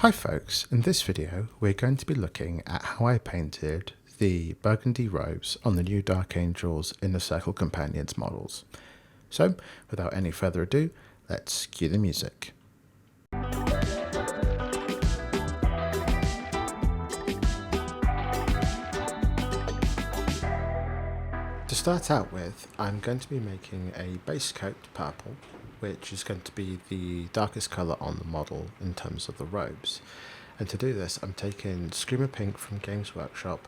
Hi folks, in this video we're going to be looking at how I painted the burgundy robes on the new Dark Angels Inner Circle Companions models. So without any further ado, let's cue the music. To start out with, I'm going to be making a base coat purple, which is going to be the darkest colour on the model in terms of the robes. And to do this, I'm taking Screamer Pink from Games Workshop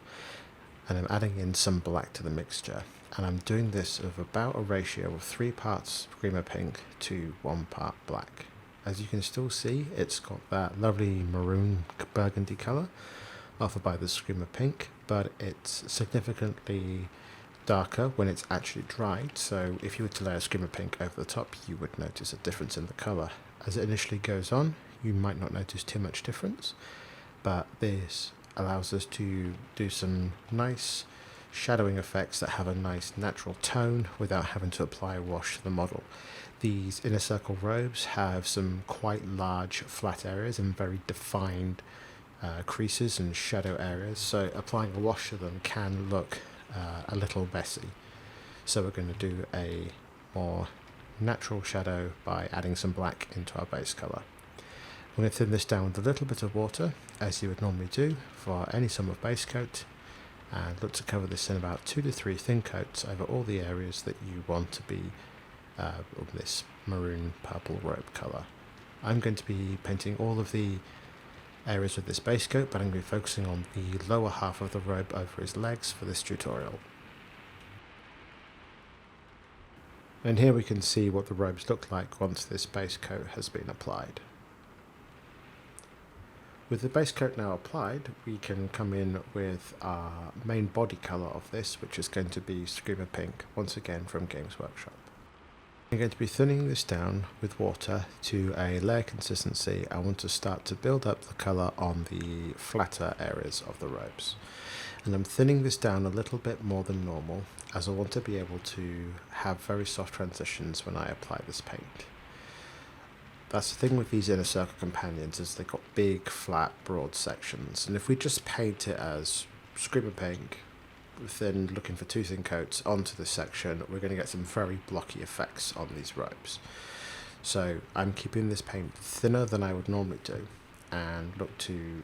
and I'm adding in some black to the mixture. And I'm doing this of about a ratio of 3 parts Screamer Pink to 1 part black. As you can still see, it's got that lovely maroon burgundy colour offered by the Screamer Pink, but it's significantly darker when it's actually dried, so if you were to lay a Screamer Pink over the top you would notice a difference in the colour. As it initially goes on you might not notice too much difference, but this allows us to do some nice shadowing effects that have a nice natural tone without having to apply a wash to the model. These inner circle robes have some quite large flat areas and very defined creases and shadow areas, so applying a wash to them can look a little messy. So we're going to do a more natural shadow by adding some black into our base colour. I'm going to thin this down with a little bit of water, as you would normally do for any sort of base coat, and look to cover this in about 2 to 3 thin coats over all the areas that you want to be of this maroon purple robe colour. I'm going to be painting all of the areas with this base coat, but I'm going to be focusing on the lower half of the robe over his legs for this tutorial. And here we can see what the robes look like once this base coat has been applied. With the base coat now applied, we can come in with our main body colour of this, which is going to be Screamer Pink, once again from Games Workshop. I'm going to be thinning this down with water to a layer consistency. I want to start to build up the colour on the flatter areas of the robes. And I'm thinning this down a little bit more than normal, as I want to be able to have very soft transitions when I apply this paint. That's the thing with these inner circle companions, is they've got big, flat, broad sections. And if we just paint it as Screamer Pink, then looking for 2 thin coats onto this section, we're going to get some very blocky effects on these robes. So I'm keeping this paint thinner than I would normally do, and look to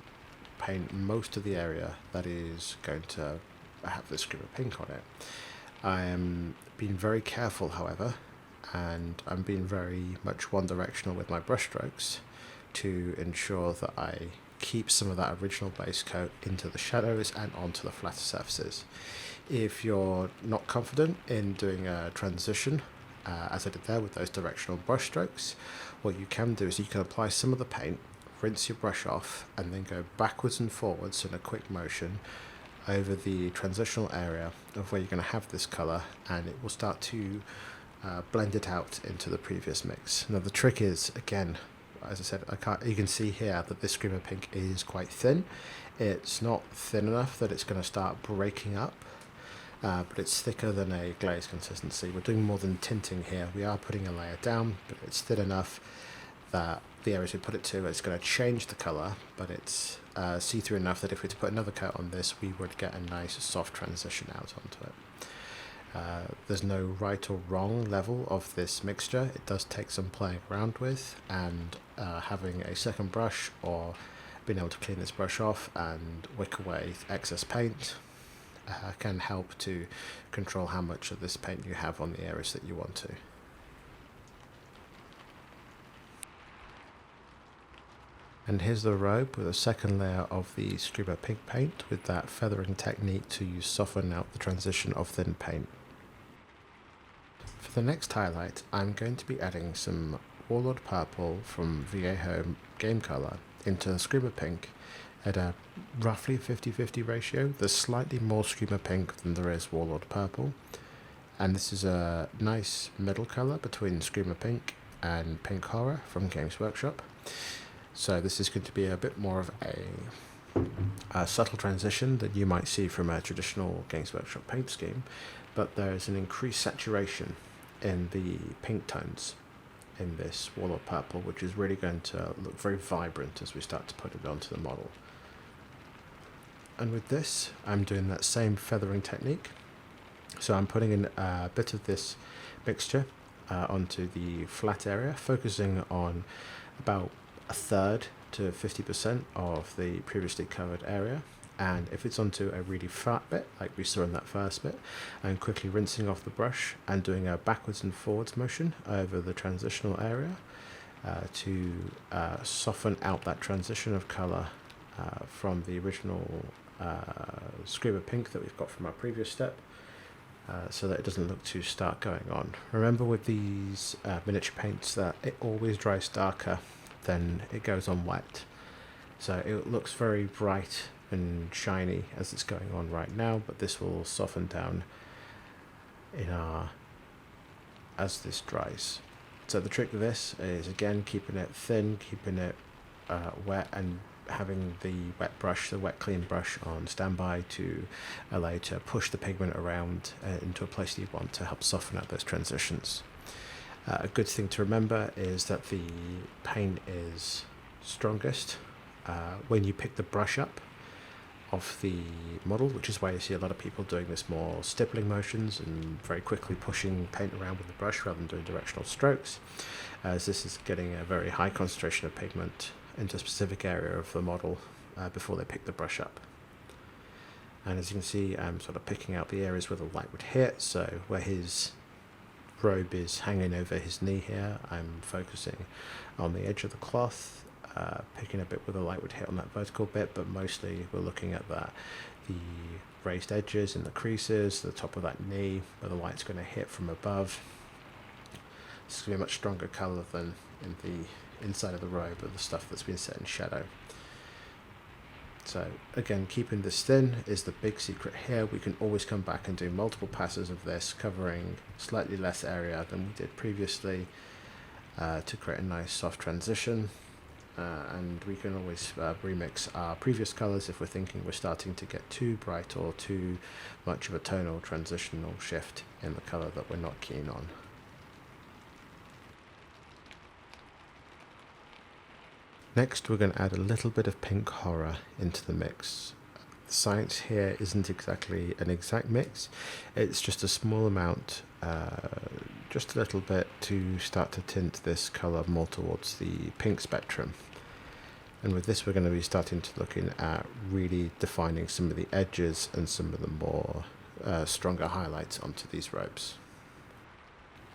paint most of the area that is going to have the Screamer Pink on it. I am being very careful, however, and I'm being very much one-directional with my brush strokes to ensure that I keep some of that original base coat into the shadows and onto the flatter surfaces. If you're not confident in doing a transition, as I did there with those directional brush strokes, what you can do is you can apply some of the paint, rinse your brush off, and then go backwards and forwards in a quick motion over the transitional area of where you're going to have this colour, and it will start to blend it out into the previous mix. Now the trick is, again, as I said, you can see here that this Screamer Pink is quite thin. It's not thin enough that it's going to start breaking up, but it's thicker than a glaze consistency. We're doing more than tinting here. We are putting a layer down, but it's thin enough that the areas we put it to is going to change the colour, but it's see-through enough that if we were to put another coat on this, we would get a nice soft transition out onto it. There's no right or wrong level of this mixture. It does take some playing around with, and having a second brush or being able to clean this brush off and wick away excess paint can help to control how much of this paint you have on the areas that you want to. And here's the robe with a second layer of the Screamer Pink paint with that feathering technique to soften out the transition of thin paint. For the next highlight, I'm going to be adding some Warlord Purple from Vallejo Game Color into Screamer Pink at a roughly 50-50 ratio. There's slightly more Screamer Pink than there is Warlord Purple, and this is a nice middle color between Screamer Pink and Pink Horror from Games Workshop. So this is going to be a bit more of a subtle transition that you might see from a traditional Games Workshop paint scheme, but there is an increased saturation in the pink tones in this Warlord purple, which is really going to look very vibrant as we start to put it onto the model. And with this, I'm doing that same feathering technique. So I'm putting in a bit of this mixture onto the flat area, focusing on about a third to 50% of the previously covered area. And if it's onto a really fat bit, like we saw in that first bit, I'm quickly rinsing off the brush and doing a backwards and forwards motion over the transitional area to soften out that transition of colour from the original Screamer Pink that we've got from our previous step, so that it doesn't look too stark going on. Remember with these miniature paints that it always dries darker than it goes on wet, so it looks very bright and shiny as it's going on right now, but this will soften down as this dries. So the trick with this is, again, keeping it thin, keeping it wet, and having the wet clean brush on standby to allow you to push the pigment around into a place that you want to help soften out those transitions. A good thing to remember is that the paint is strongest when you pick the brush up off the model, which is why you see a lot of people doing this more stippling motions and very quickly pushing paint around with the brush rather than doing directional strokes, as this is getting a very high concentration of pigment into a specific area of the model before they pick the brush up. And as you can see, I'm sort of picking out the areas where the light would hit. So where his robe is hanging over his knee here, I'm focusing on the edge of the cloth, picking a bit where the light would hit on that vertical bit, but mostly we're looking at the raised edges and the creases, the top of that knee where the light's going to hit from above. This is going to be a much stronger colour than in the inside of the robe or the stuff that's been set in shadow. So again, keeping this thin is the big secret here. We can always come back and do multiple passes of this, covering slightly less area than we did previously to create a nice soft transition. And we can always remix our previous colours if we're thinking we're starting to get too bright or too much of a tonal transitional shift in the colour that we're not keen on. Next, we're going to add a little bit of pink horror into the mix. The science here isn't exactly an exact mix, it's just a small amount, just a little bit to start to tint this colour more towards the pink spectrum. And with this, we're going to be starting to looking at really defining some of the edges and some of the more stronger highlights onto these robes.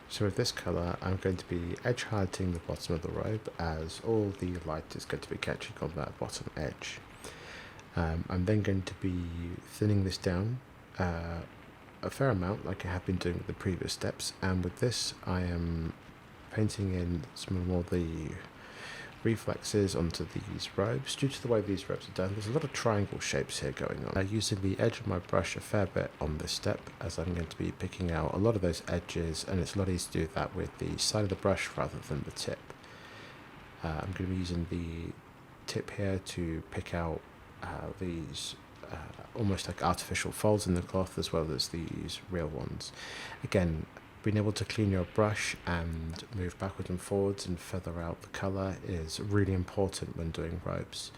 So with this colour, I'm going to be edge highlighting the bottom of the robe, as all the light is going to be catching on that bottom edge. I'm then going to be thinning this down a fair amount, like I have been doing with the previous steps, and with this I am painting in some more of the reflexes onto these robes. Due to the way these robes are done, there's a lot of triangle shapes here going on. I'm using the edge of my brush a fair bit on this step, as I'm going to be picking out a lot of those edges, and it's a lot easier to do that with the side of the brush rather than the tip. I'm going to be using the tip here to pick out these almost like artificial folds in the cloth, as well as these real ones. Again, being able to clean your brush and move backwards and forwards and feather out the colour is really important when doing robes.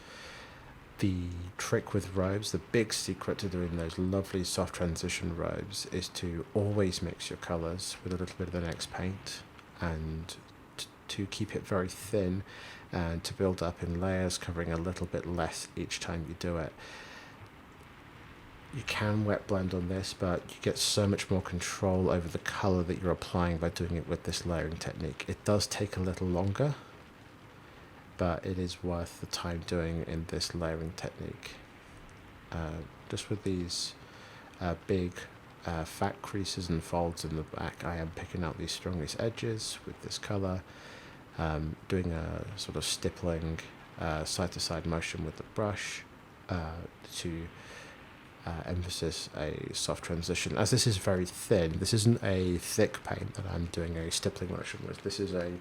The trick with robes, the big secret to doing those lovely soft transition robes, is to always mix your colours with a little bit of the next paint, and to keep it very thin and to build up in layers, covering a little bit less each time you do it. You can wet blend on this, but you get so much more control over the colour that you're applying by doing it with this layering technique. It does take a little longer, but it is worth the time doing in this layering technique. Just with these big fat creases and folds in the back, I am picking out these strongest edges with this colour, doing a sort of stippling side-to-side motion with the brush to emphasis a soft transition. As this is very thin, this isn't a thick paint that I'm doing a stippling motion with. This is a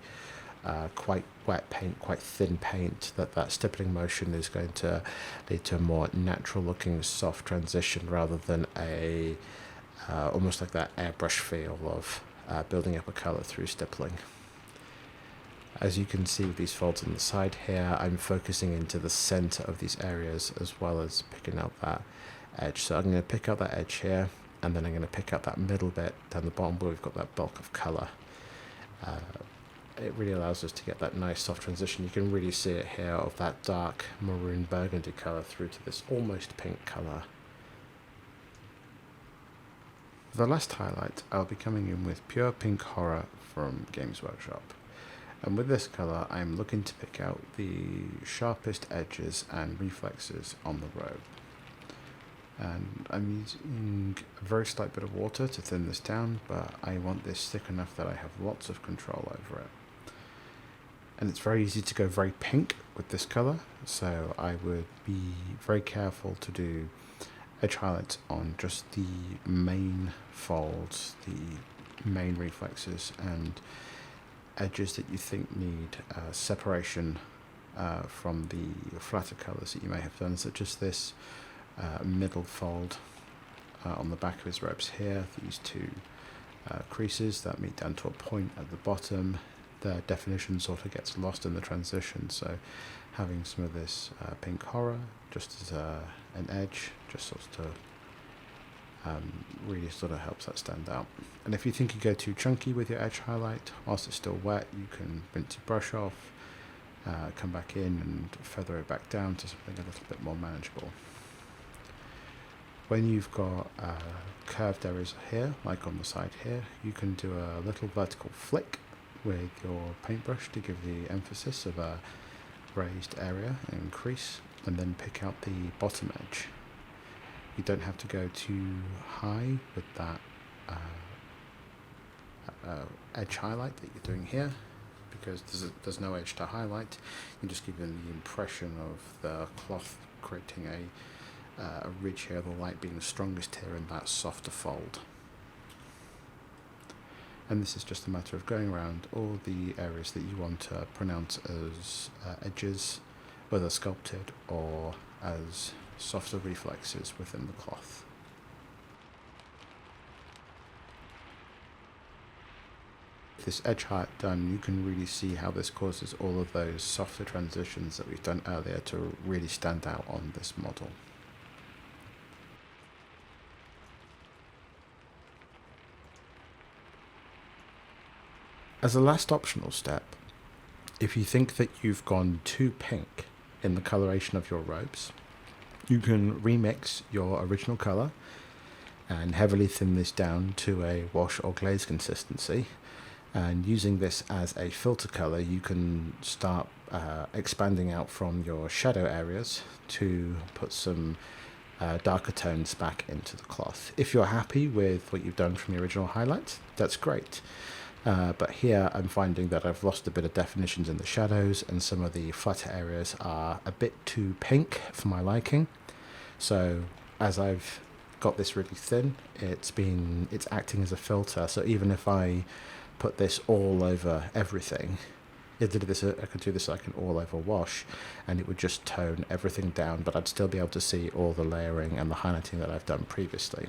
quite wet paint, quite thin paint, that stippling motion is going to lead to a more natural looking soft transition rather than a almost like that airbrush feel of building up a colour through stippling. As you can see with these folds on the side here, I'm focusing into the center of these areas as well as picking out that edge. So I'm going to pick out that edge here, and then I'm going to pick out that middle bit down the bottom where we've got that bulk of color. It really allows us to get that nice soft transition. You can really see it here of that dark maroon burgundy color through to this almost pink color. For the last highlight, I'll be coming in with Pure Pink Horror from Games Workshop. And with this color, I'm looking to pick out the sharpest edges and reflexes on the robe. And I'm using a very slight bit of water to thin this down, but I want this thick enough that I have lots of control over it. And it's very easy to go very pink with this color, so I would be very careful to do edge highlights on just the main folds, the main reflexes, and edges that you think need separation from the flatter colors that you may have done, such as this middle fold on the back of his robes here, these two creases that meet down to a point at the bottom. The definition sort of gets lost in the transition, so having some of this pink horror just as an edge just sort of really sort of helps that stand out. And if you think you go too chunky with your edge highlight whilst it's still wet, you can rinse your brush off, come back in and feather it back down to something a little bit more manageable. When you've got curved areas here, like on the side here, you can do a little vertical flick with your paintbrush to give the emphasis of a raised area and crease, and then pick out the bottom edge. You don't have to go too high with that edge highlight that you're doing here, because there's no edge to highlight. You're just giving the impression of the cloth creating a ridge here, the light being strongest here in that softer fold. And this is just a matter of going around all the areas that you want to pronounce as edges, whether sculpted or as softer reflexes within the cloth. With this edge height done, you can really see how this causes all of those softer transitions that we've done earlier to really stand out on this model. As a last optional step, if you think that you've gone too pink in the coloration of your robes, you can remix your original color and heavily thin this down to a wash or glaze consistency. And using this as a filter color, you can start expanding out from your shadow areas to put some darker tones back into the cloth. If you're happy with what you've done from the original highlights, that's great. But here I'm finding that I've lost a bit of definitions in the shadows, and some of the flatter areas are a bit too pink for my liking. So as I've got this really thin, it's acting as a filter. So even if I put this all over everything, I could do this like an all over wash, and it would just tone everything down, but I'd still be able to see all the layering and the highlighting that I've done previously.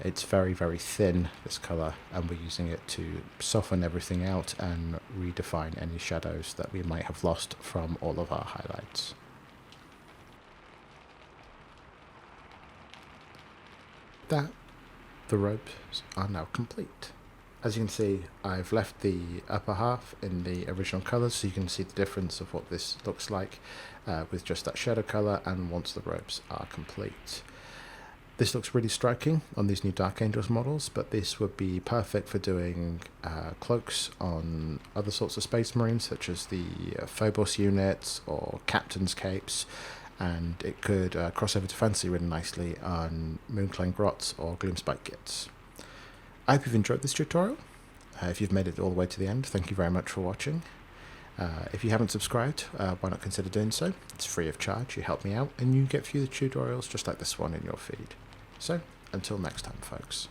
It's very, very thin, this colour, and we're using it to soften everything out and redefine any shadows that we might have lost from all of our highlights. The robes are now complete. As you can see, I've left the upper half in the original colours, so you can see the difference of what this looks like with just that shadow colour and once the robes are complete. This looks really striking on these new Dark Angels models, but this would be perfect for doing cloaks on other sorts of Space Marines, such as the Phobos units or Captain's Capes, and it could cross over to fantasy really nicely on Moonclane Grots or Gloomspike Gits. I hope you've enjoyed this tutorial. If you've made it all the way to the end, thank you very much for watching. If you haven't subscribed, why not consider doing so? It's free of charge, you help me out, and you get future tutorials just like this one in your feed. So, until next time, folks.